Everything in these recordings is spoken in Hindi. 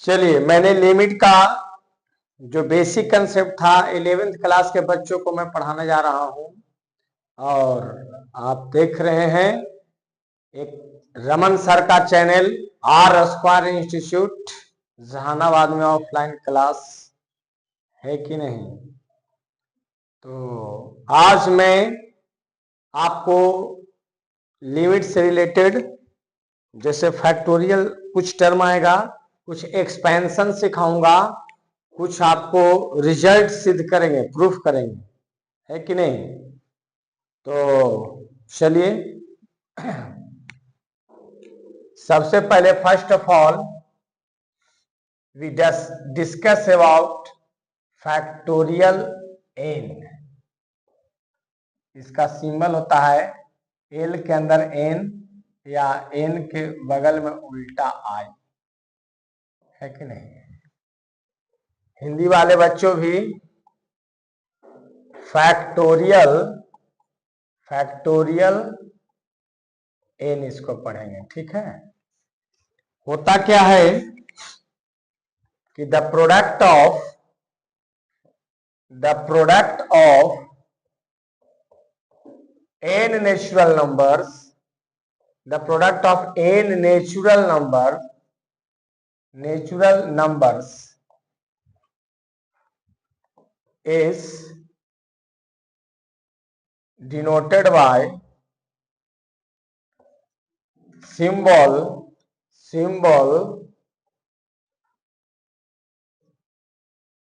चलिए, मैंने लिमिट का जो बेसिक कंसेप्ट था 11th क्लास के बच्चों को मैं पढ़ाने जा रहा हूं और आप देख रहे हैं एक रमन सर का channel R square institute Jahanabad में ऑफलाइन क्लास है कि नहीं। तो आज मैं आपको लिमिट से रिलेटेड जैसे फैक्टोरियल कुछ टर्म आएगा, कुछ एक्सपेंशन सिखाऊंगा, कुछ आपको रिजल्ट सिद्ध करेंगे, प्रूफ करेंगे, है कि नहीं। तो चलिए, सबसे पहले first of all we discuss about factorial N. इसका सिंबल होता है एल के अंदर एन या एन के बगल में उल्टा आई, है कि नहीं। हिंदी वाले बच्चों भी फैक्टोरियल एन इसको पढ़ेंगे, ठीक है। होता क्या है कि the product of n natural numbers, the product of n natural numbers is denoted by symbol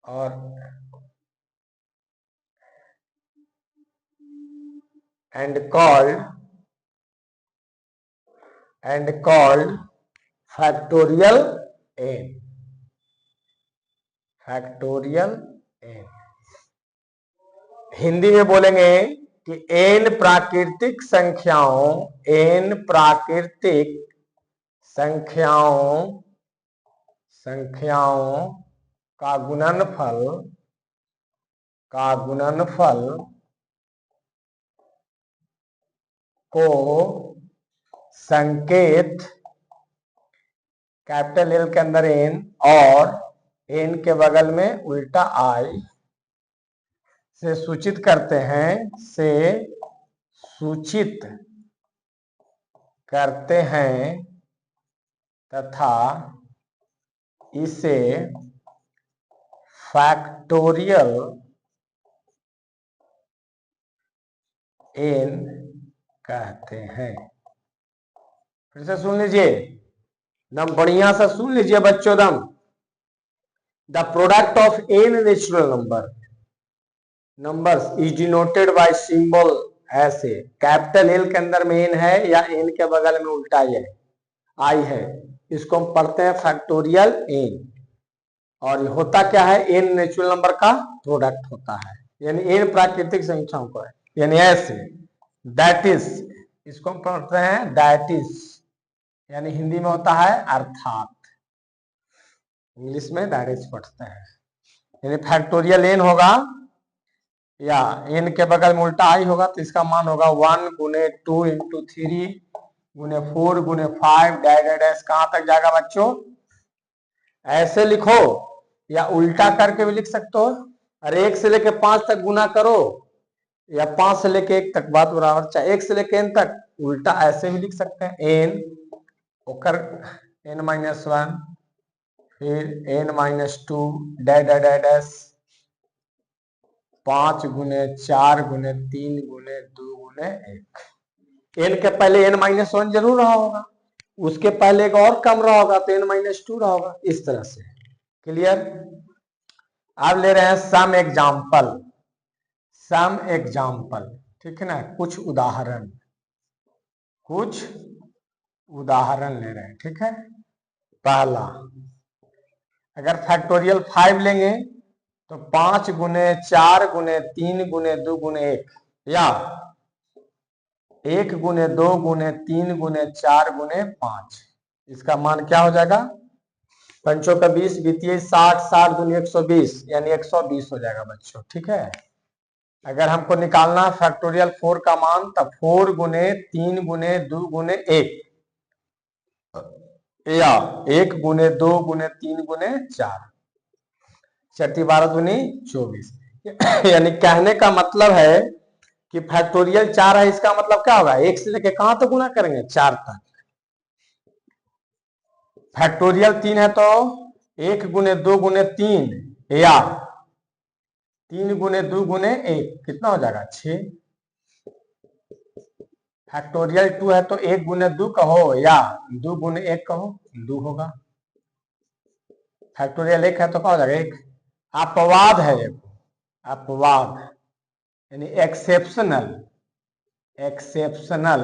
और and called factorial n। Hindi में बोलेंगे कि n प्राकृतिक संख्याओं का गुणनफल को संकेत कैपिटल एल के अंदर n और n के बगल में उल्टा आई से सूचित करते हैं तथा इसे फैक्टोरियल एन कहते हैं। फिर से सुन लीजिए, दम बढ़िया से सुन लीजिए बच्चों दम। The product of N natural numbers is denoted by symbol ऐसे, कैपिटल एल के अंदर में एन है या एन के बगल में उल्टा आई है, इसको हम पढ़ते हैं फैक्टोरियल एन। और होता क्या है, एन नेचुरल नंबर का प्रोडक्ट होता है, यानी एन प्राकृतिक संख्याओं का है, यानी ऐसे दैट इज, इसको हम पढ़ते हैं दैट इज, यानी हिंदी में होता है अर्थात, इंग्लिश में दैट इज पढ़ते हैं। यानी फैक्टोरियल एन होगा या एन के बगल में उल्टा आई होगा तो इसका मान होगा 1 गुने 2 इंटू 3 गुने 4 गुने 5 डैश कहां तक जाएगा बच्चों, ऐसे लिखो या उल्टा करके भी लिख सकते हो। अरे 1 से लेके 5 तक गुना करो या 5 से लेके 1 तक, बात बराबर, चाहे 1 से लेके n तक, उल्टा ऐसे भी लिख सकते हैं। n ओकर n-1 फिर n-2 डैश 5 गुने 4 गुने 3 गुने 2 गुने 1। n के पहले n-1 जरूर रहा होगा, उसके पहले एक और कम रहा होगा तो n-2 रहा होगा, इस तरह से। क्लियर। अब ले रहे हैं सम एग्जाम्पल, ठीक है ना। कुछ उदाहरण ले रहे हैं, ठीक है। पहला, अगर फैक्टोरियल 5 लेंगे तो 5 गुने 4 गुने 3 गुने 2 गुने 1 या 1 गुने 2 गुने 3 गुने 4 गुने 5, इसका मान क्या हो जाएगा, 5 का 20 बीतिए 60, 60 गुने 120 यानी 120 हो जाएगा बच्चों, ठीक है। अगर हमको निकालना फैक्टोरियल 4 का मान, तब 4 गुने 3 गुने 2 गुने 1 या 1 गुने 2 गुने 3 गुने 4, 4 12 दूनी 24। यानी कहने का मतलब है कि फैक्टोरियल 4 है, इसका मतलब क्या होगा, 1 से लेके कहां तक गुना करेंगे, 4 तक। फैक्टोरियल 3 है तो 1 गुने 2 गुने 3 या 3 गुने 2 गुने 1 कितना हो जाएगा, 6। फैक्टोरियल 2 है तो 1 गुने 2 कहो या 2 गुने 1 कहो, 2 होगा। फैक्टोरियल 1 है तो क्या हो जाएगा, 1। अपवाद है एक, अपवाद यानी एक्सेप्शनल, एक्सेप्शनल।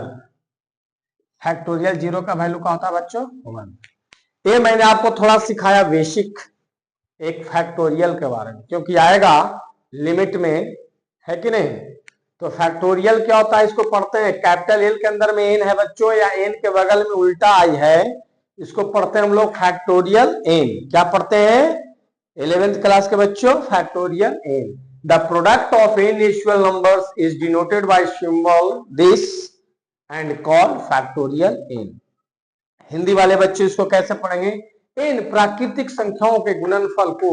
फैक्टोरियल 0 का वैल्यू क्या होता है बच्चों, 1। ये मैंने आपको थोड़ा सिखाया बेसिक एक फैक्टोरियल के बारे में, क्योंकि आएगा लिमिट में, है कि नहीं। तो फैक्टोरियल क्या होता है, इसको पढ़ते हैं, कैपिटल एल के अंदर में एन है बच्चों, या एन के बगल में उल्टा आई है, इसको पढ़ते हैं हम लोग फैक्टोरियल एन। क्या पढ़ते हैं 11th क्लास के बच्चों, factorial N. The product of N natural numbers is denoted by symbol this and called factorial N. Hindi वाले बच्चे इसको कैसे पढ़ेंगे, इन प्राकृतिक संख्याओं के गुणनफल को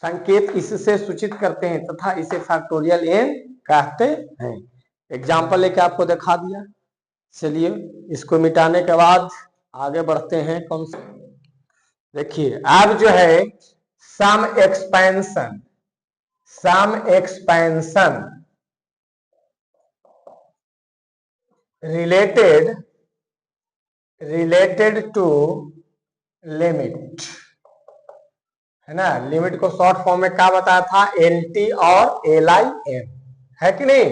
संकेत इससे सूचित करते हैं तथा इसे फैक्टोरियल एन कहते हैं। एग्जाम्पल लेके आपको दिखा दिया। चलिए इसको मिटाने के बाद आगे बढ़ते हैं। कौन सा, देखिए अब जो है some expansion, some expansion related to limit, है ना। लिमिट को शॉर्ट फॉर्म में क्या बताया था, एलटी और LIM, है कि नहीं।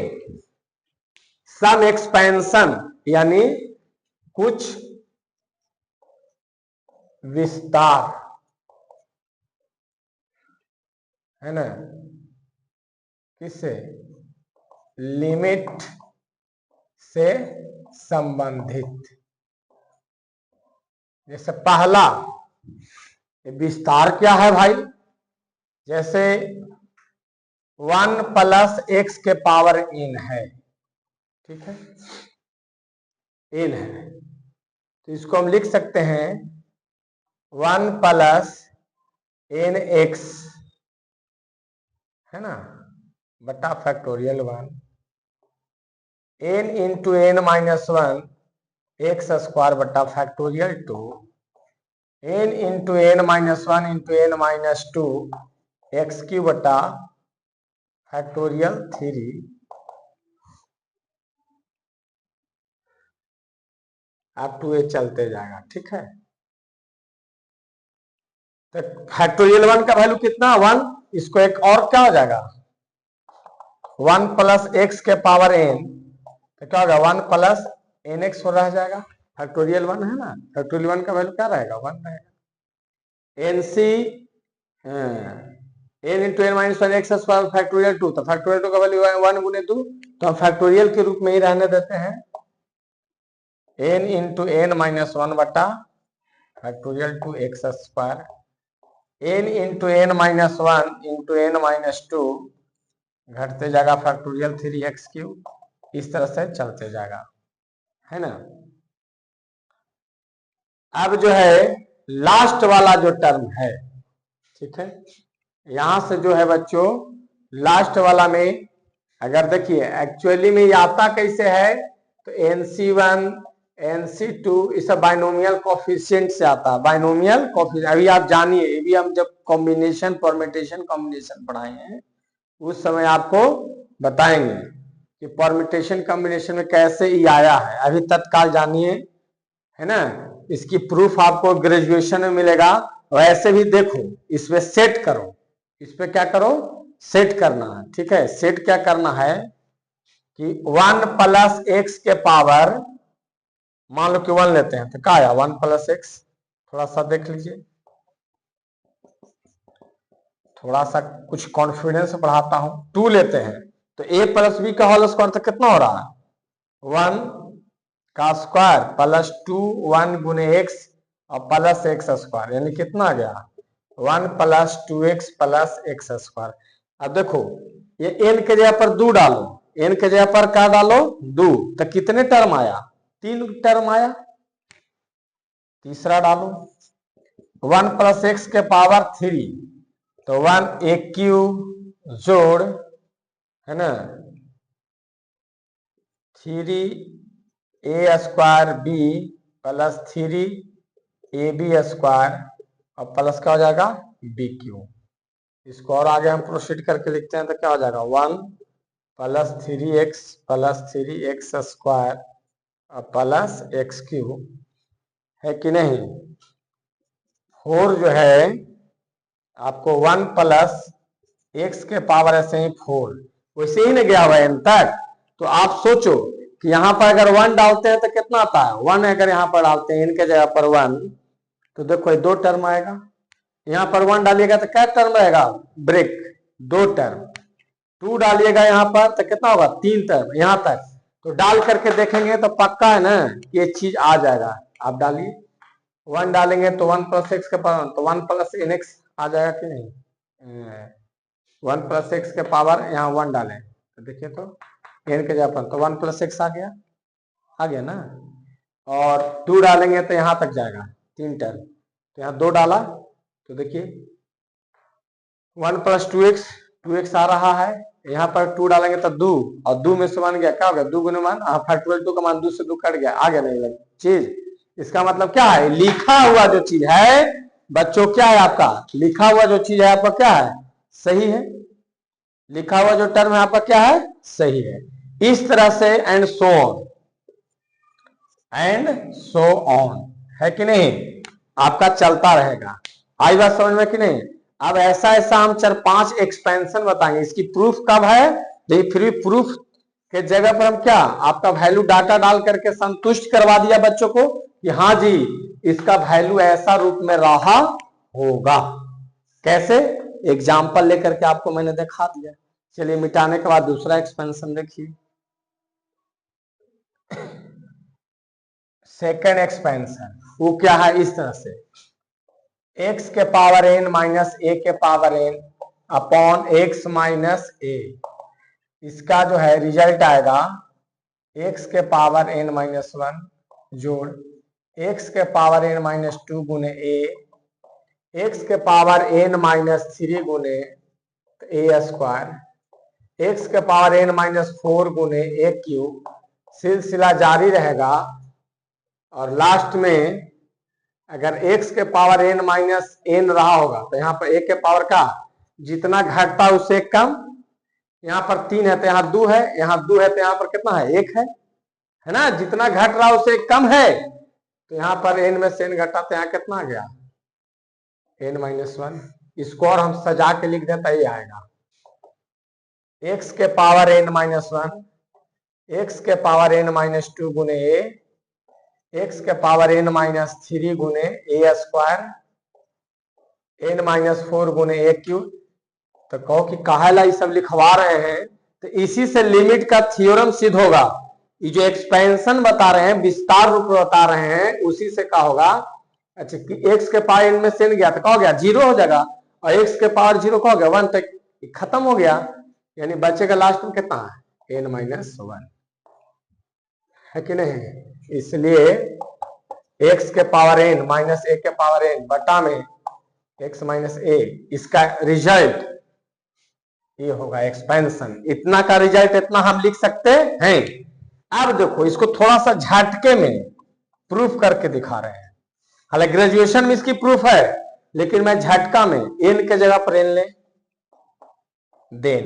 सम एक्सपेंशन यानी कुछ विस्तार, है ना, किससे, लिमिट से संबंधित। जैसे पहला विस्तार क्या है भाई, जैसे 1 प्लस x के पावर n है, ठीक है, n है, तो इसको हम लिख सकते हैं 1 प्लस nx, है ना, बटा factorial 1, n into n minus 1 x square बटा factorial 2, n into n minus 1 into n minus 2 x cube बटा फैक्टोरियल 3, अब 2a चलते जाएगा, ठीक है। तो फैक्टोरियल 1 का वैल्यू कितना, 1, इसको एक और क्या हो जाएगा 1 प्लस एक्स के पावर n, तो क्या होगा 1 प्लस nx हो रह जाएगा। फैक्टोरियल 1 है ना, फैक्टोरियल 1 का वैल्यू क्या रहेगा, 1 रहेगा। NC n into n minus 1 x square factorial 2, तो फैक्टोरियल 2 का वैल्यू 1 गुने 2, तो हम फैक्टोरियल के रूप में ही रहने देते हैं, n इंटू n माइनस 1 बटा factorial 2 x square, n into n minus 1 into n minus 2 घटते जाएगा फैक्टोरियल 3 एक्स क्यूब, इस तरह से चलते जाएगा, है ना। अब जो है लास्ट वाला जो टर्म है, ठीक है, यहां से जो है बच्चों लास्ट वाला में अगर देखिए एक्चुअली में ये आता कैसे है, तो NC1 NC2 इस बाइनोमियल कोफिशिएंट से आता है, बाइनोमियल कोफिशिएंट। अभी आप जानिए, ये भी हम जब कॉम्बिनेशन परमिटेशन कॉम्बिनेशन पढ़ाए हैं उस समय आपको बताएंगे कि परमिटेशन कॉम्बिनेशन में कैसे ये आया है, अभी तत्काल जानिए, है ना। इसकी प्रूफ आपको ग्रेजुएशन में मिलेगा। वैसे भी देखो इस पे सेट करो, इस पे क्या करो, सेट करना है, ठीक है। सेट क्या करना है कि 1 प्लस एक्स के पावर, मान लो कि 1 लेते हैं तो क्या आया 1 प्लस एक्स, थोड़ा सा देख लीजिए, थोड़ा सा कुछ कॉन्फिडेंस बढ़ाता हूं। 2 लेते हैं तो a प्लस बी का होल स्क्वायर तो कितना हो रहा है 1 का स्क्वायर प्लस 2 1 गुने एक्स और प्लस एक्स स्क्वायर, यानी कितना आ गया 1 plus 2x plus x square. अब देखो ये n के जगह पर 2 डालो, n के जगह पर क्या डालो 2, तो कितने टर्म आया 3 टर्म आया, तीसरा डालो 1 प्लस एक्स के पावर 3, तो 1 ए क्यूब जोड़, है ना, 3 A square B plus 3 A B square और प्लस क्या हो जाएगा बी क्यू। इसको और आगे हम प्रोसीड करके लिखते हैं तो क्या हो जाएगा 1 plus 3 x square plus x cube, है कि नहीं। 4 जो है आपको 1 प्लस एक्स के पावर ऐसे ही 4 वैसे ही नहीं गया हुआ एन तक। तो आप सोचो कि यहाँ पर अगर 1 डालते हैं तो कितना आता है 1, अगर यहाँ पर डालते हैं इनके जगह पर 1 तो देखो ये 2 टर्म आएगा। यहाँ पर 1 डालिएगा तो क्या टर्म रहेगा ब्रेक 2 टर्म, 2 डालिएगा यहाँ पर तो कितना होगा 3 टर्म यहाँ तक। तो डाल करके देखेंगे तो पक्का है ना ये चीज आ जाएगा। आप डालिए 1 डालेंगे तो 1 प्लस एक्स के पावर तो 1 प्लस एन एक्स आ जाएगा कि नहीं। 1 प्लस एक्स के पावर यहाँ 1 डालें तो देखिए तो एन के जगह पर तो 1 प्लस एक्स आ गया ना। और 2 डालेंगे तो यहाँ तक जाएगा 3 टर्म, तो यहाँ 2 डाला तो देखिए 1 प्लस 2x आ रहा है, यहाँ पर 2 डालेंगे तो 2 और 2 में से मान गया क्या हो गया 2 गुने मान, फैक्टोरियल 2 का मान 2 से 2 कट गया, आ गया नहीं लग चीज। इसका मतलब क्या है लिखा हुआ जो चीज है बच्चों क्या है आपका लिखा हुआ जो चीज है आपका क्या है सही है, लिखा हुआ जो टर्म है आपका क्या है सही है। इस तरह से एंड सो ऑन है कि नहीं आपका चलता रहेगा। आई बात समझ में कि नहीं। अब ऐसा हम 4-5 एक्सपेंशन बताएंगे। इसकी प्रूफ कब है देखिए, फिर भी प्रूफ के जगह पर हम क्या आपका वैल्यू डाटा डाल करके संतुष्ट करवा दिया बच्चों को कि हाँ जी इसका वैल्यू ऐसा रूप में रहा होगा। कैसे एग्जाम्पल लेकर के आपको मैंने दिखा दिया। चलिए मिटाने के बाद दूसरा एक्सपेंशन देखिए। सेकेंड एक्सपेंशन वो क्या है इस तरह से x के पावर n माइनस a के power n upon x minus a, इसका जो है रिजल्ट आएगा x के पावर n माइनस 1 जोड़ x के पावर n माइनस 2 गुने a, x के पावर n माइनस 3 गुने a स्क्वायर, x के पावर n माइनस 4 गुने a क्यूब, सिलसिला जारी रहेगा। और लास्ट में अगर x के पावर n माइनस n रहा होगा तो यहाँ पर a के पावर का जितना घटता उससे कम, यहाँ पर 3 है तो यहाँ 2 है, यहाँ 2 है तो यहाँ पर कितना है 1 है ना, जितना घट रहा उससे कम है। तो यहाँ पर n में से n घटा तो यहाँ कितना आ गया n माइनस 1। इसको और हम सजा के लिख देता ये आएगा x के पावर n माइनस 1 x के पावर n माइनस 2 गुने a, x के पावर n माइनस 3 गुने a स्क्वायर, n माइनस 4 गुने a क्यूब। तो कहो कि काहेला ये सब लिखवा रहे हैं, तो इसी से लिमिट का थ्योरम सिद्ध होगा। ये जो एक्सपेंशन बता रहे हैं विस्तार रूप में बता रहे हैं उसी से क्या होगा। अच्छा कि x के पावर n में से गया तो क्या हो गया 0 हो जाएगा, और x के पावर 0 क्या हो गया 1 तक खत्म हो गया, यानी बचेगा लास्ट में कितना है n माइनस 1 है कि नहीं। इसलिए x के पावर n माइनस a के पावर n बटा में x माइनस a, इसका रिजल्ट ये होगा एक्सपेंशन। इतना का रिजल्ट इतना हम लिख सकते हैं। अब देखो इसको थोड़ा सा झटके में प्रूफ करके दिखा रहे हैं। हालांकि ग्रेजुएशन में इसकी प्रूफ है लेकिन मैं झटका में n के जगह पर n ले देन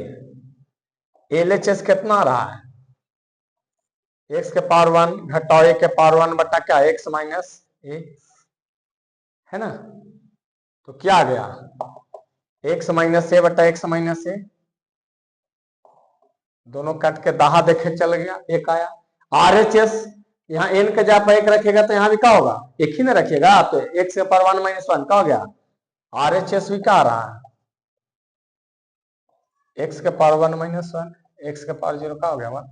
LHS कितना आ रहा है x के पावर 1 घटाओ a के पावर 1 बटा क्या x माइनस a है ना। तो क्या आ गया x माइनस a बटा x माइनस a, दोनों कट के दाहा देखे चल गया एक आया। RHS यहाँ n के जगह पर 1 रखेगा तो यहाँ भी क्या होगा एक ही ना रखिएगा आप, तो x के पावर 1 माइनस 1 क्या हो गया RHS भी क्या आ रहा है x के पावर 1 माइनस 1, x के पावर 0 क्या हो गया 1।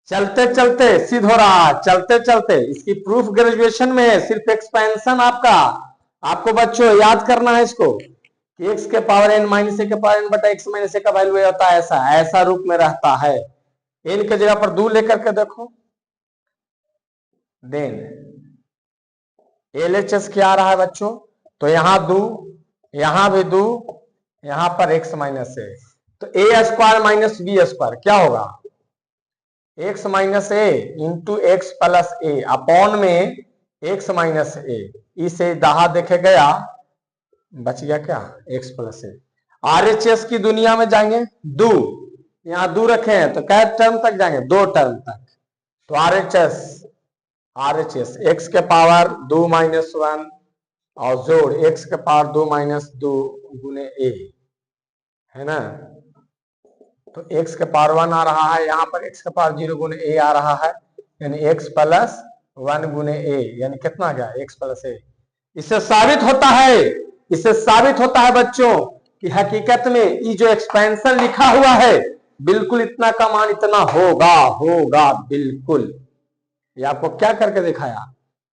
चलते चलते सिद्ध हो रहा है, चलते चलते इसकी प्रूफ ग्रेजुएशन में है। सिर्फ एक्सपेंशन आपका आपको बच्चों याद करना है इसको कि x के पावर n माइनस a के पावर n बटा x माइनस a का वैल्यू होता है ऐसा रूप में रहता है। n के जगह पर 2 लेकर के देखो देन LHS क्या आ रहा है बच्चों? तो यहां दो, यहां भी दो, यहां पर x माइनस ए, तो A square minus B square क्या होगा? x माइनस ए इंटू एक्स प्लस ए अपॉन में x माइनस ए, इसे दहा देखे गया, बच गया क्या? x प्लस ए। RHS की दुनिया में जाएंगे, दो, यहां दो रखे हैं तो कै टर्म तक जाएंगे? दो टर्म तक। तो RHS x के पावर 2 माइनस 1 और जोड़ x के पावर 2 माइनस 2 गुने a, है ना? तो x के पावर 1 आ रहा है, यहाँ पर x के पावर 0 गुने a आ रहा है, यानी x प्लस 1 गुने a, यानी कितना आ गया? x plus a। इससे साबित होता है बच्चों कि हकीकत में ये जो एक्सपेंशन लिखा हुआ है बिल्कुल इतना का मान इतना होगा बिल्कुल। ये आपको क्या करके दिखाया?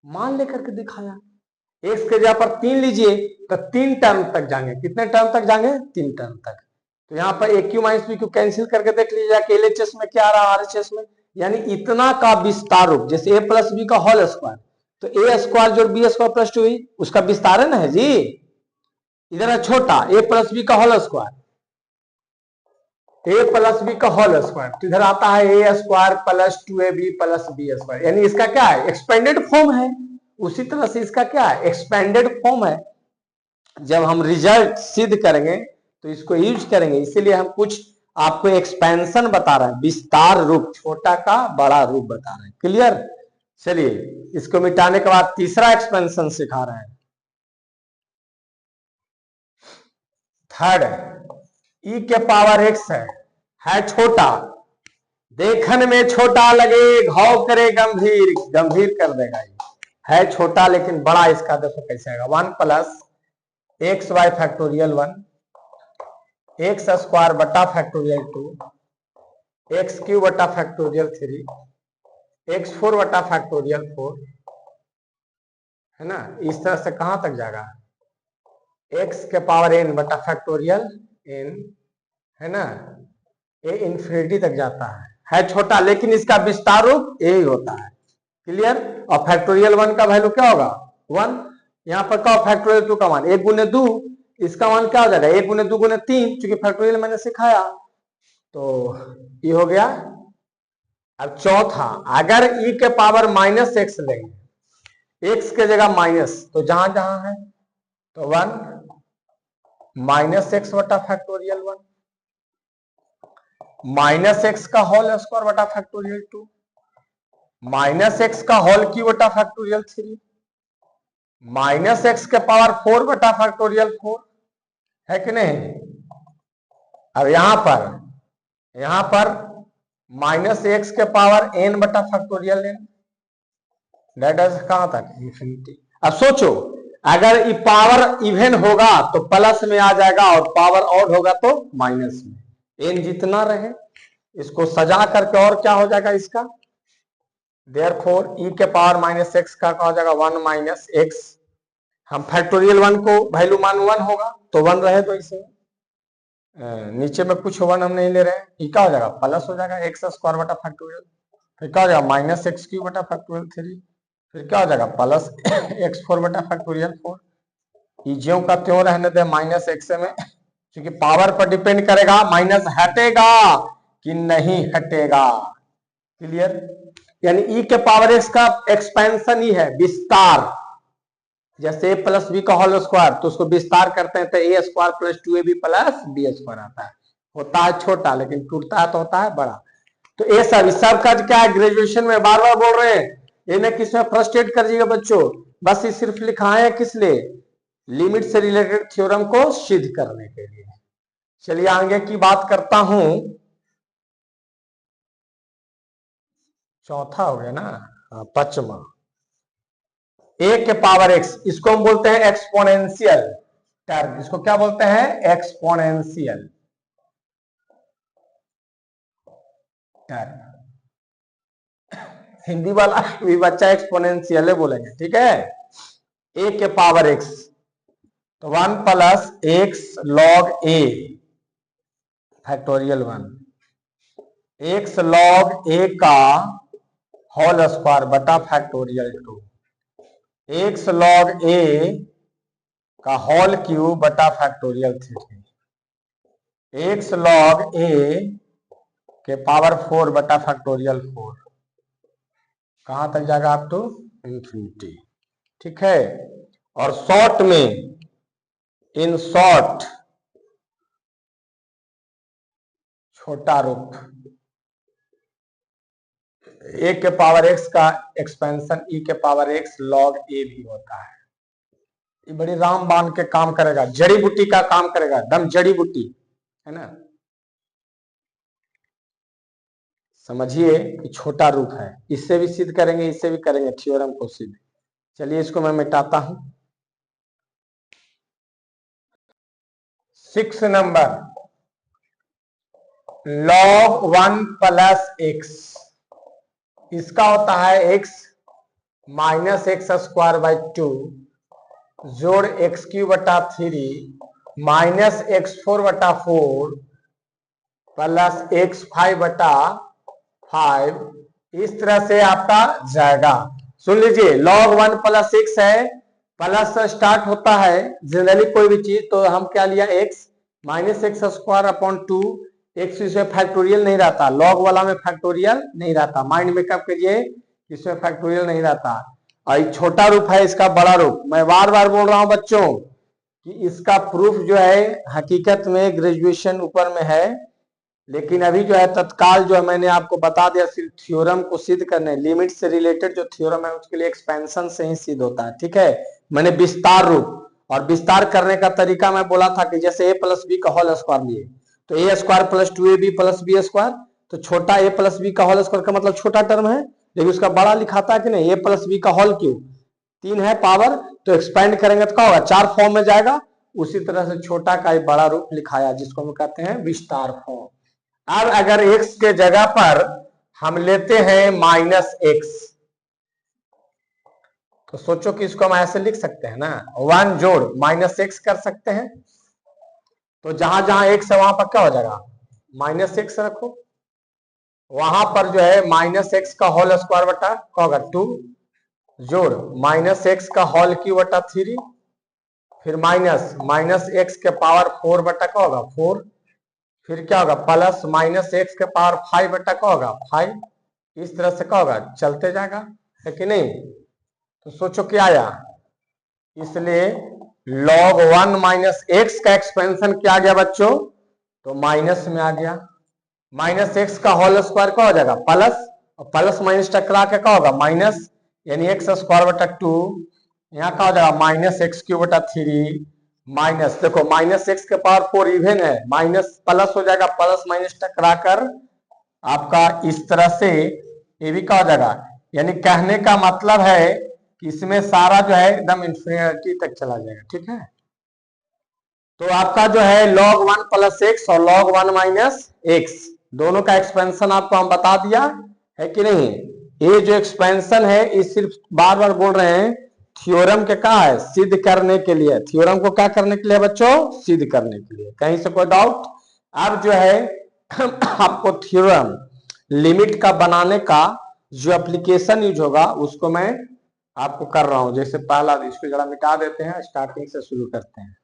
मान लेकर के दिखाया। एक्स के जगह पर 3 लीजिए तो 3 टर्म तक जाएंगे। कितने टर्म तक जाएंगे? 3 टर्म तक। तो यहाँ पर A cube minus B cube cancel करके देख लीजिए कि एलएचएस में क्या आ रहा है, आरएचएस में, यानी इतना का विस्तार रूप, जैसे ए प्लस बी का होल स्क्वायर, तो ए स्क्वायर जोड़ बी स्क्वायर प्लस 2 हुई, उसका विस्तार है ना है जी। इधर है छोटा ए प्लस बी का whole square, A plus B का होल स्क्वायर, तो इधर आता है A square plus 2ab plus B square, यानी इसका क्या है? एक्सपेंडेड फॉर्म है। उसी तरह से इसका क्या है? एक्सपेंडेड फॉर्म है। जब हम रिजल्ट सिद्ध करेंगे तो इसको यूज करेंगे, इसीलिए हम कुछ आपको एक्सपेंशन बता रहे हैं, विस्तार रूप, छोटा का बड़ा रूप बता रहे हैं। क्लियर? चलिए इसको मिटाने के बाद तीसरा एक्सपेंशन सिखा रहे हैं। थर्ड, ई के पावर एक्स है छोटा, देखने में छोटा लगे, घाव करे गंभीर, गंभीर कर देगा। ये है छोटा लेकिन बड़ा, इसका देखो कैसे आएगा? 1 plus X Y factorial 1, x square बटा फैक्टोरियल 2, एक्स क्यू बटा फैक्टोरियल 3, एक्स 4 बटा फैक्टोरियल 4, है ना? इस तरह से कहां तक जाएगा? एक्स के पावर n बटा फैक्टोरियल n, है ना? ए इंफिनिटी तक जाता है छोटा, लेकिन इसका विस्तार रूप यही होता है। क्लियर? और फैक्टोरियल 1 का वैल्यू क्या होगा? 1। यहाँ पर क्या? फैक्टोरियल 2 का मान 1 गुने 2, इसका मान क्या हो जाएगा? 1 गुने 2 गुने 3, क्योंकि फैक्टोरियल मैंने सिखाया, तो ये हो गया। अब चौथा, अगर e के पावर माइनस एक्स लेंगे, एक्स के जगह माइनस, तो जहां जहां है तो 1 माइनस एक्स बटा फैक्टोरियल 1, माइनस एक्स का होल स्क्वायर बटा फैक्टोरियल 2, माइनस एक्स का होल क्यू बटा फैक्टोरियल 3, माइनस एक्स के पावर 4 बटा फैक्टोरियल 4, है कि नहीं? अब यहां पर माइनस एक्स के पावर n बटा फैक्टोरियल n, डेट इज कहां तक? इंफिनिटी। अब सोचो, अगर ये पावर इवन होगा तो प्लस में आ जाएगा और पावर ऑड होगा तो माइनस में, n जितना रहे। इसको सजा करके और क्या हो जाएगा इसका? देयरफॉर e के पावर माइनस एक्स का हो जाएगा 1 माइनस एक्स, हम फैक्टोरियल 1 को वैल्यू मान 1 होगा तो 1 रहे, तो इसे नीचे में कुछ 1 हम नहीं ले रहे हैं, ये क्या हो जाएगा? प्लस हो जाएगा एक्स स्क्वायर बटा फैक्टोरियल, फिर क्या हो जाएगा? माइनस एक्स क्यू बटा फैक्टोरियल 3, फिर क्या हो जाएगा? प्लस एक्स 4 बटा फैक्टोरियल 4। ज्यों का त्यों रहने दे माइनस एक्स में, क्योंकि पावर पर डिपेंड करेगा माइनस हटेगा कि नहीं हटेगा। क्लियर? यानी ई के पावर एक्स का एक्सपेंशन ही है, विस्तार। जैसे ए प्लस बी का होल स्क्वायर, तो उसको विस्तार करते हैं तो A square plus 2ab plus B square आता है। होता है छोटा लेकिन टूटता है तो होता है बड़ा। तो ये सब का क्या है? ग्रेजुएशन में बार बार बोल रहे हैं, इन्हें किसमें फ्रस्ट्रेट कर दीजिएगा बच्चों, बस ये सिर्फ लिखाए हैं किस लिए? लिमिट से रिलेटेड थ्योरम को सिद्ध करने के लिए। चलिए आगे की बात करता हूं। चौथा हो गया ना, पांचवा, ए के पावर एक्स, इसको हम बोलते हैं एक्सपोनेंशियल टर्म। इसको क्या बोलते हैं? Exponential term. हिंदी वाला भी बच्चा एक्सपोनेंशियल बोलेंगे, ठीक है? ए के पावर एक्स, तो 1 प्लस एक्स लॉग ए फैक्टोरियल 1, एक्स लॉग ए का होल स्क्वायर बटा फैक्टोरियल 2, एक्स लॉग ए का होल क्यूब बटा फैक्टोरियल 3, एक्स लॉग ए के पावर 4 बटा फैक्टोरियल 4, कहां तक जाएगा आप टू इंफिनिटी। ठीक है, और शॉर्ट में, इन शॉर्ट, छोटा रूप ए के पावर एक्स का एक्सपेंशन ई के पावर एक्स लॉग ए भी होता है। ये बड़ी रामबाण के काम करेगा, जड़ी बूटी का काम करेगा, दम जड़ी बूटी है ना। समझिए कि छोटा रूप है, इससे भी सिद्ध करेंगे, इससे भी करेंगे थ्योरम को सिद्ध। चलिए इसको मैं मिटाता हूं। 6 नंबर, log 1 प्लस एक्स, इसका होता है x minus x square by 2 जोड़ एक्स क्यू बटा 3 माइनस एक्स 4 बटा 4 प्लस एक्स 5 बटा 5, इस तरह से आपका जाएगा। सुन लीजिए, log 1 प्लस एक्स है, प्लस से स्टार्ट होता है जनरली कोई भी चीज, तो हम क्या लिया x minus x square upon 2, x इसमें फैक्टोरियल नहीं रहता, लॉग वाला में फैक्टोरियल नहीं रहता, माइंड मेकअप करिए, इसमें फैक्टोरियल नहीं रहता। और छोटा रूप है इसका बड़ा रूप। मैं बार बार बोल रहा हूं बच्चों कि इसका प्रूफ जो है हकीकत में ग्रेजुएशन ऊपर में है, लेकिन अभी जो है तत्काल जो है मैंने आपको बता दिया, सिर्फ थ्योरम को सिद्ध करने, लिमिट से रिलेटेड जो थ्योरम है उसके लिए एक्सपेंशन से ही सिद्ध होता है। ठीक है, मैंने विस्तार रूप, और विस्तार करने का तरीका मैं बोला था कि जैसे a प्लस बी का होल स्क्वायर लिए तो A square plus 2ab plus B square, तो छोटा a प्लस बी का होल स्क्वायर का मतलब छोटा टर्म है, लेकिन उसका बड़ा लिखाता है कि नहीं, a प्लस बी का होल क्यूब 3 है पावर, तो एक्सपेंड करेंगे तो क्या होगा, 4 फॉर्म में जाएगा। उसी तरह से छोटा का एक बड़ा रूप लिखाया जिसको हम कहते हैं विस्तार फॉर्म। अब अगर x के जगह पर हम लेते हैं माइनस एक्स, तो सोचो कि इसको हम ऐसे लिख सकते हैं ना, 1 जोड़ माइनस एक्स कर सकते हैं, तो जहां जहां एक्स है वहां पर क्या हो जाएगा, माइनस एक्स रखो, वहां पर जो है माइनस एक्स का होल स्क्वायर बटा क्या होगा 2 जोड़ माइनस एक्स का होल क्यूब बटा 3, फिर माइनस माइनस एक्स के पावर 4 बटा क्या होगा 4, फिर क्या होगा प्लस माइनस एक्स के पावर 5 बटा क्या होगा 5, इस तरह से क्या होगा चलते जाएगा, है कि नहीं। तो सोचो क्या आया, इसलिए log 1 माइनस एक्स का एक्सपेंशन क्या आ गया बच्चों, तो माइनस में आ गया, माइनस एक्स का होल स्क्वायर क्या हो जाएगा प्लस, और प्लस माइनस टकरा के क्या होगा माइनस, यानी एक्स स्क्वायर बटा 2, यहाँ क्या हो जाएगा माइनस एक्स क्यूब बटा 3 माइनस, देखो माइनस एक्स के पावर 4 इवन है, माइनस प्लस हो जाएगा, प्लस माइनस टकरा कर आपका इस तरह से ये भी क्या हो जाएगा, यानी कहने का मतलब है कि इसमें सारा जो है एकदम इंफिनिटी तक चला जाएगा। ठीक है, तो आपका जो है log 1 प्लस एक्स और log 1 माइनस एक्स दोनों का एक्सपेंशन आपको हम बता दिया है कि नहीं। ये जो एक्सपेंशन है ये सिर्फ बार बार बोल रहे हैं थ्योरम के क्या है, सिद्ध करने के लिए, थ्योरम को क्या करने के लिए बच्चों, सिद्ध करने के लिए, कहीं से कोई डाउट। अब जो है आपको थ्योरम लिमिट का बनाने का जो एप्लीकेशन यूज होगा उसको मैं आपको कर रहा हूं। जैसे पहला इसको जरा मिटा देते हैं, स्टार्टिंग से शुरू करते हैं।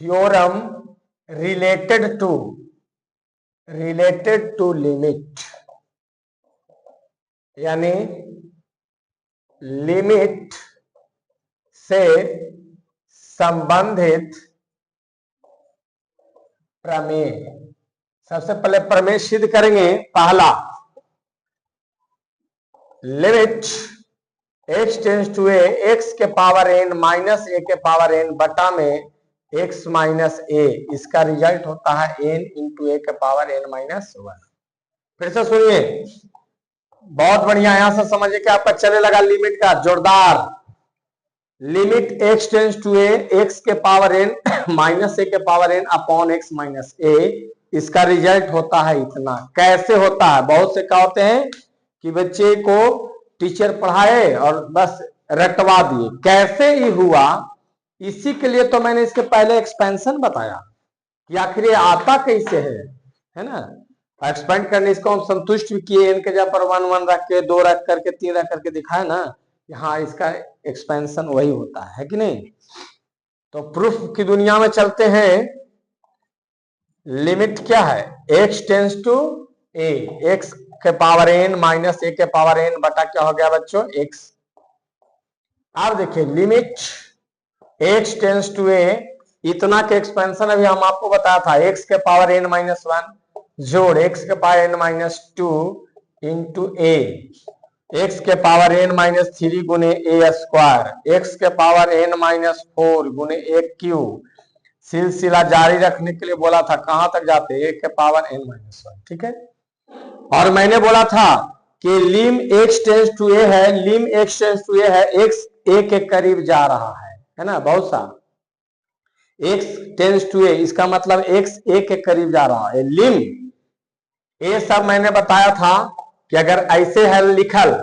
थ्योरम रिलेटेड टू लिमिट, यानी लिमिट से संबंधित प्रमेय। सबसे पहले प्रमेय सिद्ध करेंगे, पहला limit x tends to A, x के पावर n माइनस ए के पावर n बटा में x माइनस ए, इसका रिजल्ट होता है n इंटू ए के पावर n माइनस 1। फिर से सुनिए, बहुत बढ़िया, यहां से समझिए कि आपका चलने लगा लिमिट का जोरदार। Limit x tends to A, x के पावर n माइनस ए के power n upon x minus A, इसका रिजल्ट होता है इतना। कैसे होता है, बहुत से क्या होते हैं कि बच्चे को टीचर पढ़ाए और बस रटवा दिए, कैसे ही हुआ, इसी के लिए तो मैंने इसके पहले एक्सपेंशन बताया कि आखिर ये आता कैसे है है ना। एक्सपेंड करने इसको हम संतुष्ट भी किए, इनके जगह पर 1 1 रख के, 2 रख करके, 3 रख करके दिखाए ना, यहाँ इसका एक्सपेंशन वही होता है कि नहीं। तो प्रूफ की दुनिया में चलते हैं। लिमिट क्या है, x tends to a, x के पावर n माइनस a के पावर n बटा क्या हो गया बच्चों, x। अब देखिए limit x tends to a, इतना के एक्सपेंशन अभी हम आपको बताया था, x के पावर n माइनस 1 जोड़ x के power n minus 2 into a, x के पावर n माइनस 3 गुने a स्क्वायर, x के पावर n माइनस 4 गुने a क्यूब। सिलसिला जारी रखने के लिए बोला था, कहां तक जाते, a के पावर n माइनस 1, ठीक है। और मैंने बोला था कि लिम x टेंस टू a है, लिम x टेंस टू a है, x a के करीब जा रहा है ना, बहुत सा x टेंस टू a, इसका मतलब x a के करीब जा रहा है। लिम a सब मैंने बताया था कि अगर ऐसे है लिखल,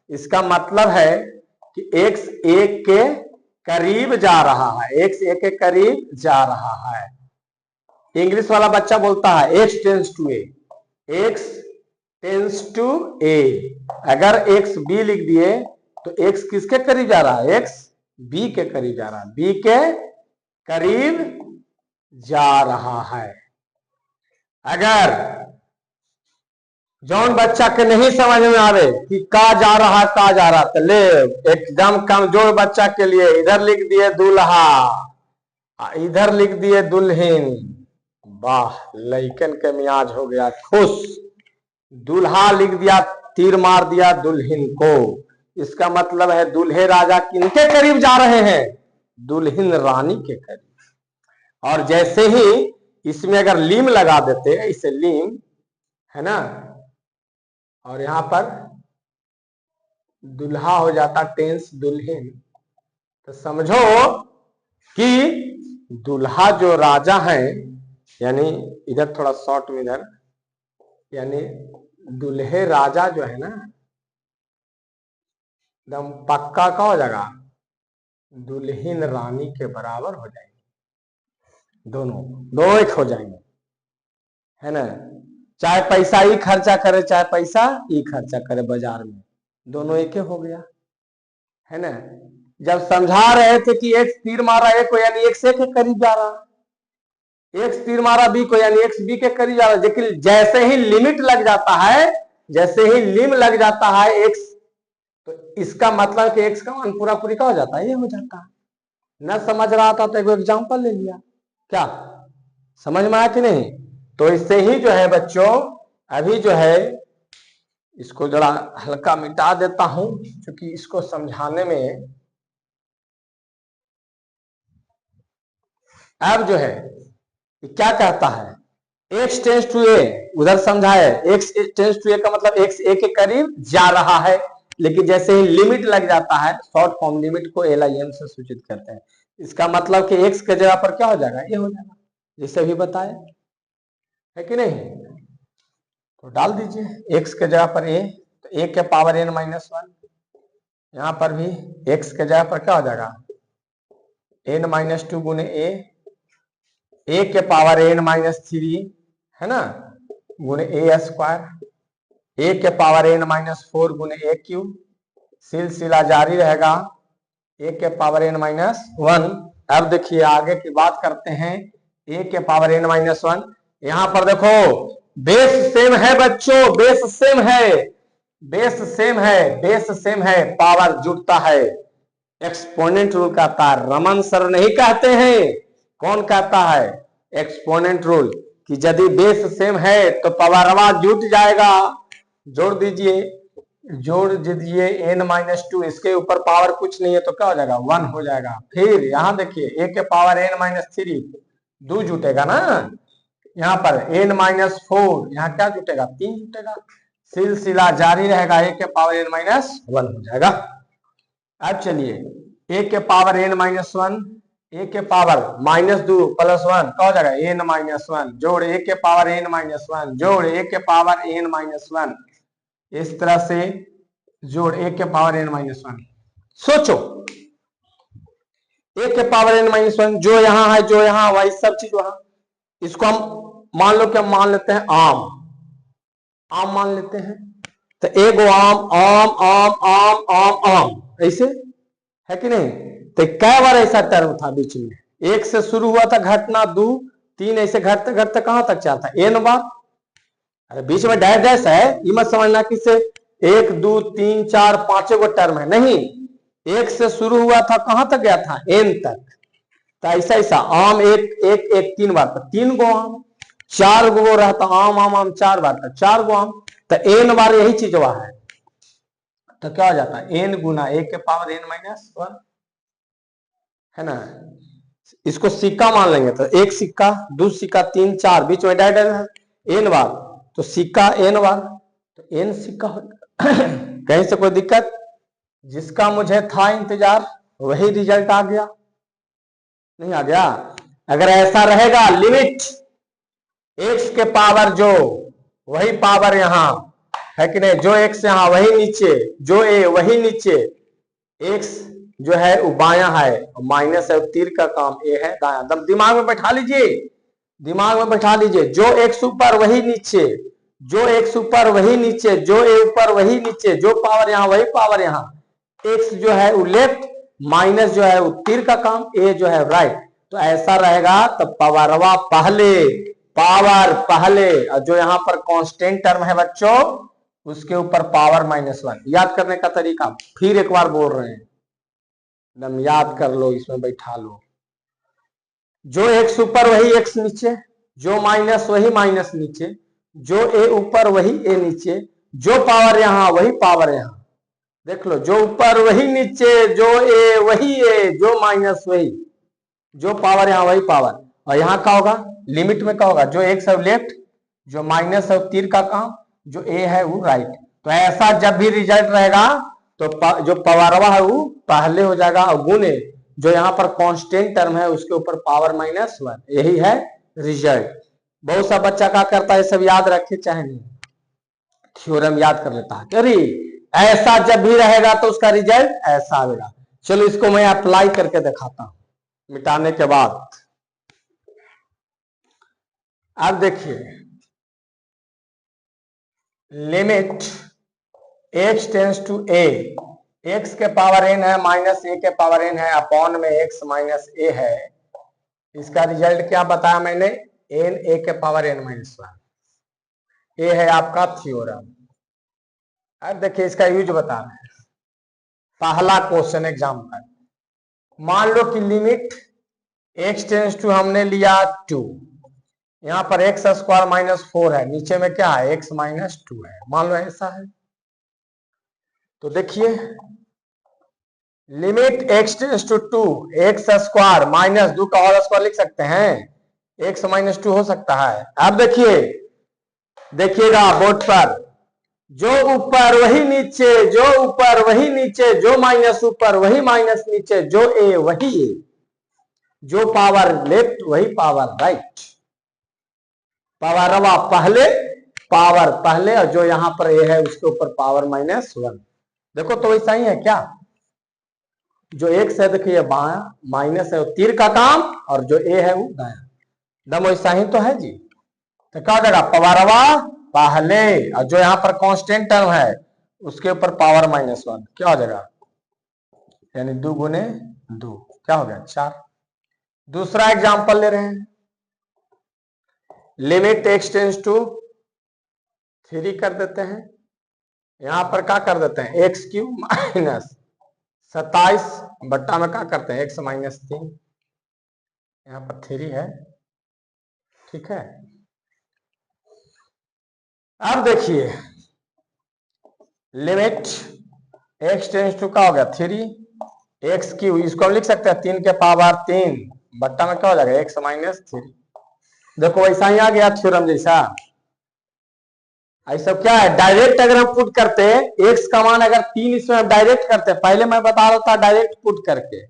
इसका मतलब है कि x a के करीब जा रहा है, x a के करीब जा रहा है। इंग्लिश वाला बच्चा बोलता है x tends to a, x tends to a। अगर x b लिख दिए तो x किसके करीब जा रहा है, x b के करीब जा रहा है, b के करीब जा रहा है। अगर जौन बच्चा के नहीं समझ में आवे कि का जा रहा है, का जा रहा, तो ले एकदम कमजोर बच्चा के लिए इधर लिख दिए दूल्हा, इधर लिख दिए दुल्हन, वाह लइकन के मियाज हो गया खुश। दूल्हा लिख दिया, तीर मार दिया दुल्हन को, इसका मतलब है दूल्हे राजा किनके करीब जा रहे हैं, दुल्हन रानी के करीब। और जैसे ही इसमें अगर लीम लगा देते, इसे लीम है ना, और यहां पर दुल्हा हो जाता टेंस दुल्हन, तो समझो कि दुल्हा जो राजा है, यानी इधर थोड़ा शॉर्ट में इधर, यानी दुल्हे राजा जो है ना, एकदम पक्का का हो जाएगा, दुल्हन रानी के बराबर हो जाएंगे, दोनों दो एक हो जाएंगे, है ना। चाहे पैसा ही खर्चा करे, चाहे पैसा ही खर्चा करे बाजार में, दोनों एक हो गया, है ना। जब समझा रहे थे कि एक्स तीर मारा ए को, यानी एक्स ए के करीब जा रहा, एक्स तीर मारा बी को, यानी एक्स बी के करीब जा रहा। लेकिन जैसे ही लिमिट लग जाता है, जैसे ही लिम लग जाता है एक्स, तो इसका मतलब कि एक्स का मान पूरा पूरी का हो जाता है, ये हो जाता है। न समझ रहा था तो एक एग्जांपल ले लिया, क्या समझ में आया कि नहीं। तो इससे ही जो है बच्चों, अभी जो है इसको जरा हल्का मिटा देता हूं, क्योंकि इसको समझाने में अब जो है क्या कहता है, x टेंस टू a, उधर समझाए x टेंस टू a का मतलब x a के करीब जा रहा है, लेकिन जैसे ही लिमिट लग जाता है, शॉर्ट फॉर्म लिमिट को LIM से सूचित करते हैं। इसका मतलब कि x के जगह पर क्या हो जाएगा, ये हो जाएगा, जैसे भी बताए, है कि नहीं। तो डाल दीजिए x के जगह पर a, तो a के पावर n माइनस 1, यहां पर भी x के जगह पर क्या हो जाएगा, n माइनस 2 गुने a के पावर n माइनस 3, है ना, गुने a स्क्वायर, a के पावर n माइनस 4 गुने a क्यूब। सिलसिला जारी रहेगा, a के पावर n माइनस 1। अब देखिए आगे की बात करते हैं, a के पावर n माइनस 1, यहां पर देखो बेस सेम है बच्चों, बेस सेम है, बेस सेम है, बेस सेम है, पावर जुड़ता है। एक्सपोनेंट रूल कहता है, रमन सर नहीं कहते हैं, कौन कहता है, एक्सपोनेंट रूल, कि यदि बेस सेम है तो पावरवा जुट जाएगा। जोड़ दीजिए, जोड़ दीजिए n माइनस 2, इसके ऊपर पावर कुछ नहीं है तो क्या हो जाएगा, 1 हो जाएगा। फिर यहां देखिए a के पावर n माइनस 3, 2 जुटेगा ना, यहाँ पर n माइनस 4, यहाँ क्या जुटेगा, 3 जुटेगा। सिलसिला जारी रहेगा, a के पावर n माइनस 1 हो जाएगा। अब चलिए a के पावर n माइनस 1, a के पावर माइनस 2 प्लस 1 क्या हो जाएगा, n माइनस 1, जोड़ a के पावर n माइनस 1, जोड़ a के पावर n माइनस 1, इस तरह से जोड़ a के पावर n माइनस 1। सोचो a के पावर n माइनस 1 जो यहां है, जो यहां वही सब चीज वहां, इसको हम मान लो क्या मान लेते हैं आम, आम मान लेते हैं, तो एगो आम आम आम आम आम आम, ऐसे है कि नहीं। तो कई बार ऐसा टर्म था बीच में, एक से शुरू हुआ था घटना, 2 3 ऐसे घटते घटते कहां तक चलता है एन बार। अरे बीच में डैश डैश है, ये मत समझना कि से 1 2 3 4 5 गो टर्म है, नहीं, एक से शुरू हुआ था कहां तक गया था एन तक। तो ऐसा ऐसा आम एक एक एक 3 बार, तो 3 गो आम, 4 गो रहता आम आम आम 4 बार, तो 4 गो आम, तो एन बार यही चीज वहां है। तो क्या हो जाता है एन गुना 1 के पावर एन माइनस 1, है ना। इसको सिक्का मान लेंगे, तो 1 सिक्का 2 सिक्का 3 4, बीच में डायरेक्ट है एन बार, तो सिक्का एन बार, तो एन सिक्का कहीं से कोई दिक्कत, जिसका मुझे था इंतजार वही रिजल्ट आ गया, नहीं आ गया। अगर ऐसा रहेगा लिमिट एक्स के पावर जो वही पावर यहां है कि नहीं, जो एक्स यहां वही नीचे, जो ए वही नीचे, एक्स जो है वो बाया है, माइनस है, तीर का काम ए है दाया, दिमाग में बैठा लीजिए, दिमाग में बैठा लीजिए, जो एक्स ऊपर वही नीचे, जो एक्स ऊपर वही नीचे, जो ए ऊपर वही नीचे, जो पावर यहां वही पावर यहां, एक्स जो है वो लेफ्ट, माइनस जो है वो तीर का काम, ए जो है राइट। तो ऐसा रहेगा, तो पावरवा पहले, पावर पहले, और जो यहां पर कांस्टेंट टर्म है बच्चों उसके ऊपर पावर -1। याद करने का तरीका फिर एक बार बोल रहे हैं, एकदम याद कर लो, इसमें बैठा लो, जो एक्स ऊपर वही एक्स नीचे, जो माइनस वही माइनस नीचे, जो ए ऊपर वही ए नीचे, जो पावर यहां वही पावर यहां, देख लो, जो ऊपर वही नीचे, जो ए वही ए, जो माइनस वही, जो पावर यहां वही पावर। और यहां क्या होगा लिमिट में, क्या होगा, जो एक्स है लेफ्ट, जो माइनस है तीर का काम, जो ए है वो राइट। तो ऐसा जब भी रिजल्ट रहेगा तो जो पावरवा है वो पहले हो जाएगा, और गुने जो यहाँ पर कांस्टेंट टर्म है उसके ऊपर पावर -1, यही है रिजल्ट। बहुत सा बच्चा क्या करता है, सब याद रखे चाहे नहीं, थ्योरम याद कर लेता है, अरे ऐसा जब भी रहेगा तो उसका रिजल्ट ऐसा आएगा। चलो इसको मैं अप्लाई करके दिखाता हूं मिटाने के बाद। अब देखिए, limit x tends to a, x के पावर n है माइनस a के पावर n है, अपॉन में x माइनस a है, इसका रिजल्ट क्या बताया मैंने, n a के पावर n माइनस 1, ये है आपका थ्योरम। अब देखिए इसका यूज बता रहे हैं, पहला क्वेश्चन एग्जाम्पल, मान लो कि लिमिट x टेंस टू हमने लिया 2, यहां पर x स्क्वायर -4 है, नीचे में क्या है x -2 है, मान लो ऐसा है। तो देखिए limit x tends to 2, x square -2 का होल स्क्वायर लिख सकते हैं, x -2 हो सकता है। अब देखिए, देखिएगा बोर्ड पर, जो ऊपर वही नीचे, जो ऊपर वही नीचे, जो माइनस ऊपर वही माइनस नीचे, जो ए वही ए, जो पावर लेफ्ट वही पावर राइट, पावरवा पहले, पावर पहले, और जो यहां पर ए है उसके ऊपर पावर -1। देखो तो वैसा ही है क्या, जो x है देखिए बाया, माइनस है तीर का काम, और जो a है वो दाया, दम वैसा ही तो है जी। तो क्या हो जाएगा पावरवा पहले, और जो यहाँ पर कांस्टेंट टर्म है उसके ऊपर पावर -1, क्या हो जाएगा, यानी 2 गुने 2, क्या हो गया 4। दूसरा एग्जांपल ले रहे हैं, लिमिट x टेंस टू 3 कर देते हैं, यहां पर क्या कर देते हैं x³ -27 बट्टा में क्या करते हैं x -3, यहां पर 3 है, ठीक है। अब देखिए लिमिट x टेंस टू का हो गया 3, x³, इसको हम लिख सकते हैं 3 के पावर 3 बट्टा में क्या हो जाएगा x -3। देखो वैसा ही आ गया थ्योरम जैसा। ऐसा क्या है, डायरेक्ट अगर हम पुट करते हैं x का मान अगर 3 इसमें डायरेक्ट करते हैं, पहले मैं बता रहा था डायरेक्ट पुट करके,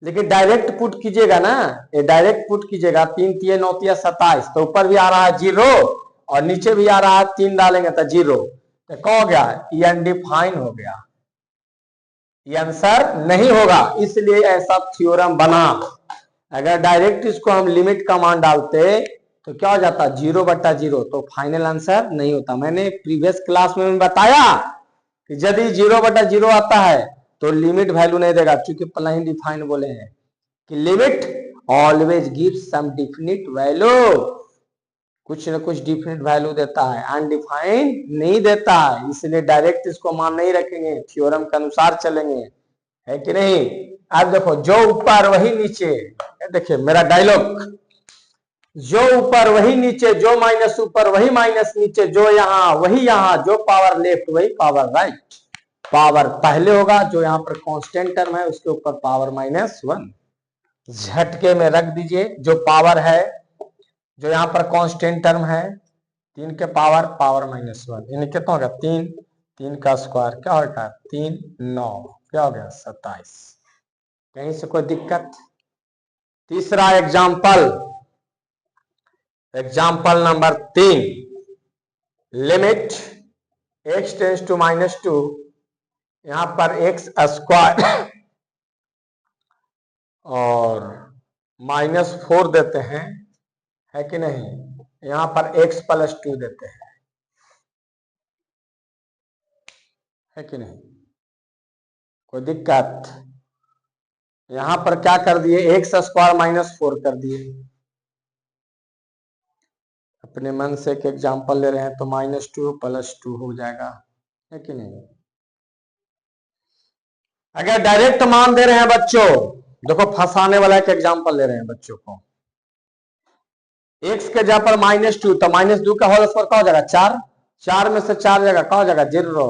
लेकिन डायरेक्ट पुट कीजिएगा ना, ये डायरेक्ट पुट कीजिएगा, 3 3 9 3 27, तो ऊपर भी आ रहा है 0 और नीचे भी आ रहा है 3 डालेंगे तो 0, तो क्या हो गया, ये अनडिफाइन हो गया, ये आंसर नहीं होगा, इसलिए ऐसा थ्योरम बना। अगर डायरेक्ट इसको हम लिमिट का मान डालते तो क्या हो जाता 0/0, तो फाइनल आंसर नहीं होता। मैंने प्रीवियस क्लास में बताया कि यदि 0/0 आता है तो लिमिट वैल्यू नहीं देगा, क्योंकि प्लेन डिफाइन बोले हैं कि limit always give some definite value, कुछ न कुछ डिफिनिट वैल्यू देता है, अनडिफाइंड नहीं देता है। इसलिए डायरेक्ट इसको मान नहीं रखेंगे, थ्योरम के अनुसार चलेंगे, है कि नहीं। अब देखो, जो ऊपर वही नीचे, देखिए मेरा डायलॉग, जो ऊपर वही नीचे, जो माइनस ऊपर वही माइनस नीचे, जो यहां वही यहां, जो पावर लेफ्ट वही पावर राइट। पावर पहले होगा, जो यहां पर कांस्टेंट टर्म है उसके ऊपर पावर -1 झटके में रख दीजिए। जो पावर है, जो यहाँ पर कांस्टेंट टर्म है 3 के पावर -1, यानी कितना हो गया 3, 3 का स्क्वायर क्या होगा 3, 9 क्या हो गया 27। कहीं से कोई दिक्कत। तीसरा example, example number 3, limit x tends to -2, यहां पर x स्क्वायर और -4 देते हैं, है कि नहीं। यहां पर x + 2 देते हैं, है कि नहीं, कोई दिक्कत। यहां पर क्या कर दिए, x स्क्वायर -4 कर दिए। अपने मन से एक एग्जाम्पल ले रहे हैं तो -2 + 2 हो जाएगा, है कि नहीं। अगर डायरेक्ट मान दे रहे हैं बच्चों, देखो फंसाने वाला एक एग्जाम्पल ले रहे हैं बच्चों को। x के जगह पर -2, तो -2 का होल स्क्वायर क्या हो जाएगा 4, 4 में से 4 जगह क्या हो जाएगा 0।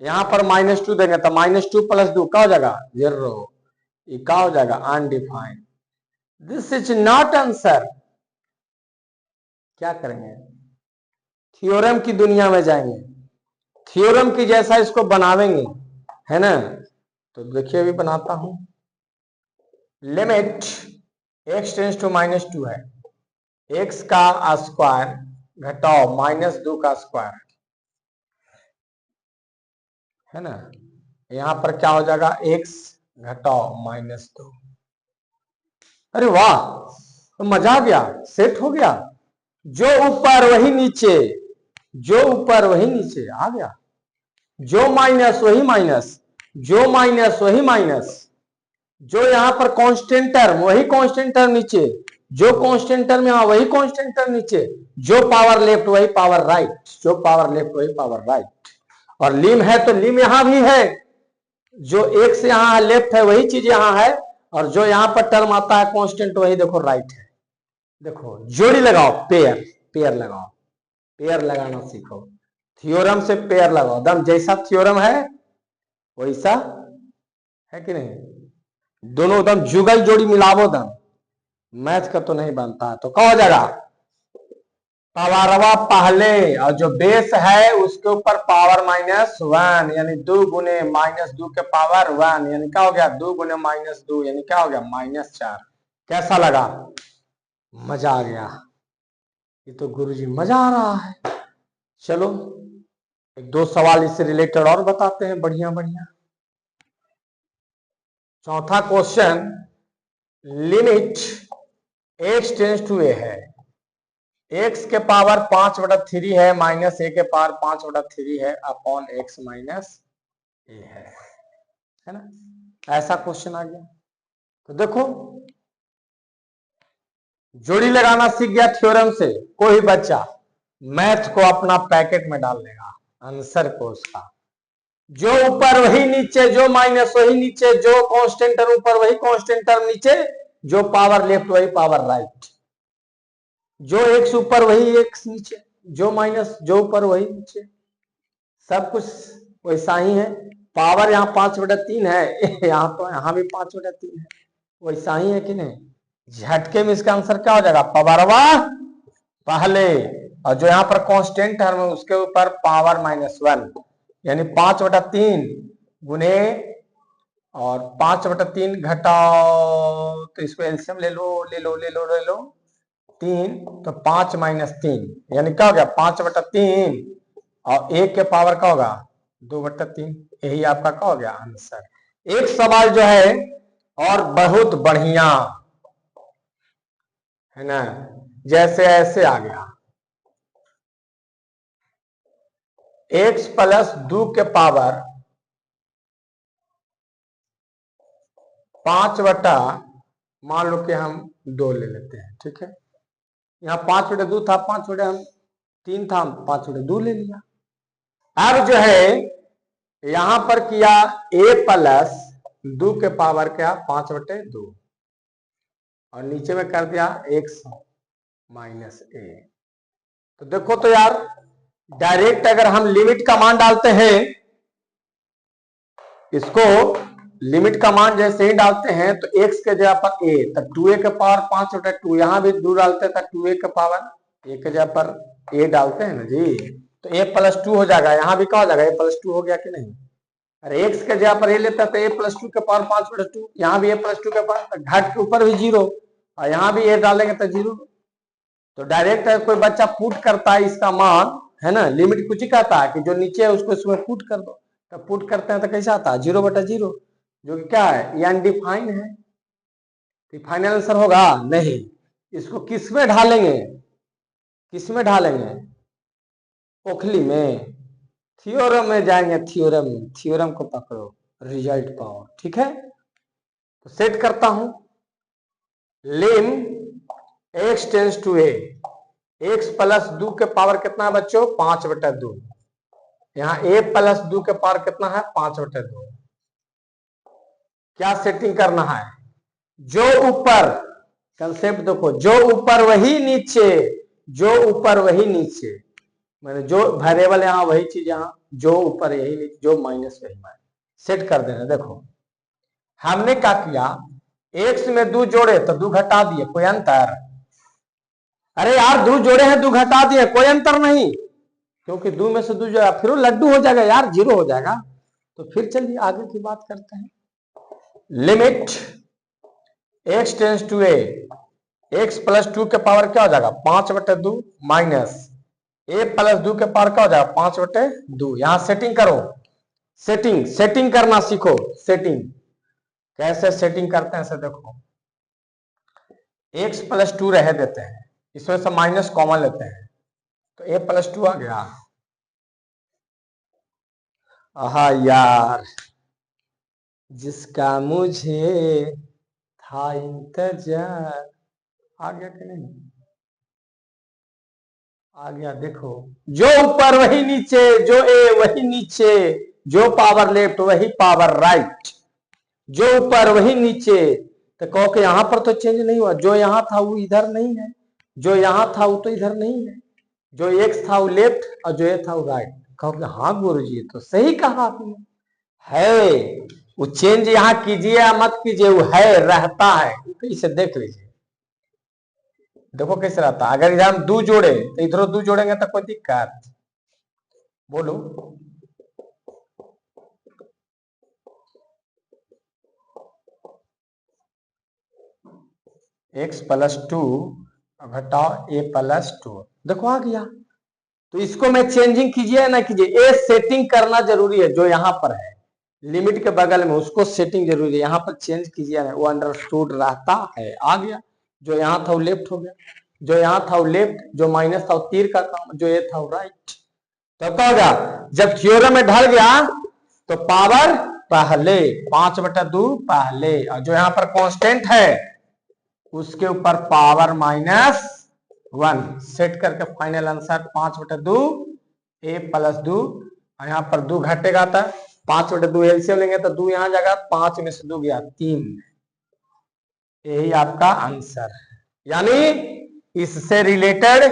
यहां पर -2 देंगे तो -2 + 2 क्या हो जाएगा 0, ये क्या हो जाएगा undefined. This is not answer. क्या करेंगे, थ्योरम की दुनिया में जाएंगे, थ्योरम की जैसा इसको बनावेंगे, है ना। तो देखिए अभी बनाता हूं। लिमिट x टेंस टू -2 है, x का स्क्वायर घटाओ -2 का स्क्वायर, है ना। यहां पर क्या हो जाएगा x घटाओ -2। अरे वाह, तो मजा आ गया, सेट हो गया। जो ऊपर वही नीचे, जो ऊपर वही नीचे आ गया, जो माइनस वही माइनस, जो माइनस वही माइनस, जो यहां पर कांस्टेंट टर्म वही कांस्टेंट टर्म नीचे, जो कांस्टेंट टर्म यहां वही कांस्टेंट टर्म नीचे, जो पावर लेफ्ट वही पावर राइट, जो पावर लेफ्ट वही पावर राइट। और लिम है तो लिम यहां भी है, जो एक से यहां लेफ्ट है वही चीज यहां है, और जो यहां पर टर्म आता है कांस्टेंट वही देखो राइट है। देखो जोड़ी लगाओ, पेयर, पेयर लगाओ, पेयर लगाना सीखो, थ्योरम से पेयर लगाओ, दम जैसा थ्योरम है वैसा, है कि नहीं। दोनों दम जुगल जोड़ी मिलावो दम, मैथ का तो नहीं बनता है। तो क्या हो जाएगा पावरवा पहले, और जो बेस है उसके ऊपर पावर -1, यानी 2 गुने -2 के पावर 1, यानी क्या हो गया 2 गुने -2, यानी क्या हो गया -4। कैसा लगा, मजा आ गया। ये तो गुरुजी मजा आ रहा है। चलो एक दो सवाल इससे रिलेटेड और बताते हैं, बढ़िया बढ़िया। चौथा question, limit x tends to a है, x के पावर 5/3 है, -a के पावर 5/3 है, अपॉन x - a है ना। ऐसा क्वेश्चन आ गया। तो देखो जोड़ी लगाना सीख गया थ्योरम से कोई बच्चा, मैथ को अपना पैकेट में डाल लेगा आंसर को उसका। जो ऊपर वही नीचे, जो माइनस वही नीचे, जो कांस्टेंट टर्म ऊपर वही कांस्टेंट टर्म नीचे, जो पावर लेफ्ट वही पावर राइट, जो एक्स ऊपर वही एक्स नीचे, जो माइनस जो ऊपर वही नीचे, सब कुछ वैसा ही है। पावर यहाँ 5/3 है, यहाँ तो यहाँ भी 5/3 है, वैसा ही है कि नहीं। झटके में इसका आंसर क्या हो जाएगा पावरवा पहले, और जो यहाँ पर कांस्टेंट टर्म है उसके ऊपर पावर -1, यानी 5/3 गुने और 5/3 घटाओ, तो इसको एलसीएम ले लो ले लो ले लो ले लो 3, तो 5 - 3 यानी क्या हो गया 5/3, और 1 के पावर का होगा 2/3, यही आपका क्या हो गया आंसर। एक सवाल जो है और बहुत बढ़िया है ना, जैसे ऐसे आ गया x प्लस 2 के पावर 5 बटा मान लो कि हम 2 ले लेते हैं, ठीक है। यहाँ 5/2 था, 5 बटे हम 3 था, 5/2 ले लिया। अब जो है यहां पर किया a प्लस 2 के पावर क्या 5/2 और नीचे में कर दिया x माइनस a। तो देखो तो यार डायरेक्ट अगर हम लिमिट का मान डालते हैं, इसको लिमिट का मान जैसे ही डालते हैं तो x के जगह पर a, तो 2a के पावर 5/2, यहां भी 2 डालते हैं तो 2a के पावर a के जगह पर a डालते हैं ना जी, तो a प्लस 2 हो जाएगा। यहां भी क्या हो जाएगा a प्लस 2 हो गया कि नहीं। अरे x के जगह पर a लेता है तो a प्लस 2 के पावर 5/2, यहां भी a प्लस 2 के पावर, घट के ऊपर भी 0 और यहां भी a डालेंगे तो 0। तो डायरेक्ट कोई बच्चा पुट करता है इसका मान, है ना, लिमिट कुछ ही कहता है कि जो नीचे है उसको इसमें पुट कर दो, तो पुट करते हैं तो कैसा आता है 0/0, जो कि क्या है ये अनडिफाइंड है। तो फाइनल आंसर होगा नहीं। इसको किस में ढालेंगे, किस में ढालेंगे, ओखली में, थ्योरम में जाएंगे, थ्योरम में, थ्योरम को पकड़ो, रिजल्ट पाओ, ठीक है। तो सेट करता हूं lim x tends to a, x plus 2 के पावर कितना है बच्चों 5/2, यहाँ a प्लस 2 के पावर कितना है 5/2। क्या सेटिंग करना है, जो ऊपर, कंसेप्ट देखो, जो ऊपर वही नीचे, जो ऊपर वही नीचे, मैंने जो वेरिएबल यहाँ वही चीज यहाँ, जो ऊपर यही नीचे, जो माइनस वही माइनस, सेट कर देना। देखो हमने क्या किया, x में 2 जोड़े तो 2 घटा दिए, कोई अंतर, अरे यार 2 जोड़े हैं 2 घटा दिए, कोई अंतर नहीं, क्योंकि 2 में से 2 जो फिर वो लड्डू हो जाएगा यार, 0 हो जाएगा। तो फिर चलिए आगे की बात करते हैं। Limit x tends to a, x plus 2 के पावर क्या हो जाएगा 5/2 माइनस a प्लस 2 के पावर क्या हो जाएगा 5/2। यहां सेटिंग करो, सेटिंग करना सीखो। सेटिंग कैसे सेटिंग करते हैं ऐसे देखो, x प्लस 2 रह देते हैं, इसमें से माइनस कॉमन लेते हैं, तो a प्लस 2 आ गया। आहा यार जिसका मुझे था इंतजार, आ गया कि नहीं, आ गया। देखो जो ऊपर वही नीचे, जो a वही नीचे, जो पावर लेफ्ट वही पावर राइट, जो ऊपर वही नीचे। तो कहो कि यहां पर तो चेंज नहीं हुआ, जो यहां था वो इधर नहीं है, जो यहां था वो तो इधर नहीं है, जो x था वो लेफ्ट और जो a था वो राइट। कहो कि हाँ गुरुजी तो सही कहा आपने, है वो चेंज यहाँ कीजिए या मत कीजिए, वो है रहता है, तो इसे देख लीजिए। देखो कैसे रहता है, अगर इधर हम 2 जोड़े तो इधर 2 जोड़ेंगे तो कोई दिक्कत, बोलो। x प्लस 2 घटाओ a प्लस 2, देखो आ गया। तो इसको मैं चेंजिंग कीजिए या ना कीजिए, ये सेटिंग करना जरूरी है। जो यहाँ पर है लिमिट के बगल में उसको सेटिंग जरूरी है, यहाँ पर चेंज कीजिए ना, वो अंडरस्टूड रहता है। आ गया, जो यहाँ था वो लेफ्ट हो गया, जो यहाँ था वो लेफ्ट, जो माइनस था वो तीर का काम, जो ये था वो राइट। तो क्या होगा, जब थ्योरम में ढल गया तो पावर पहले 5/2 पहले, और जो यहाँ पर कांस्टेंट है उसके ऊपर पावर -1 सेट करके फाइनल आंसर 5/2 a प्लस 2, यहाँ पर 2 घटेगा था 5/2 एलसीएम लेंगे तो 2 यहाँ जाएगा, 5 में से 2 गया 3, यही आपका आंसर। यानी इससे रिलेटेड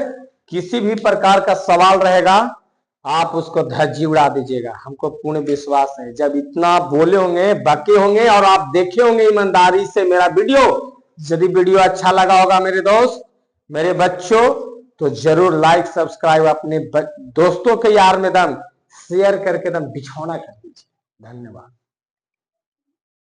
किसी भी प्रकार का सवाल रहेगा आप उसको धज्जी उड़ा दीजिएगा, हमको पूर्ण विश्वास है। जब इतना बोले होंगे, बके होंगे और आप देखे होंगे ईमानदारी से मेरा वीडियो, यदि वीडियो अच्छा लगा होगा मेरे दोस्त मेरे बच्चों, तो जरूर लाइक सब्सक्राइब अपने दोस्तों के यार में दम शेयर करके दम बिछौना कर दीजिए। धन्यवाद।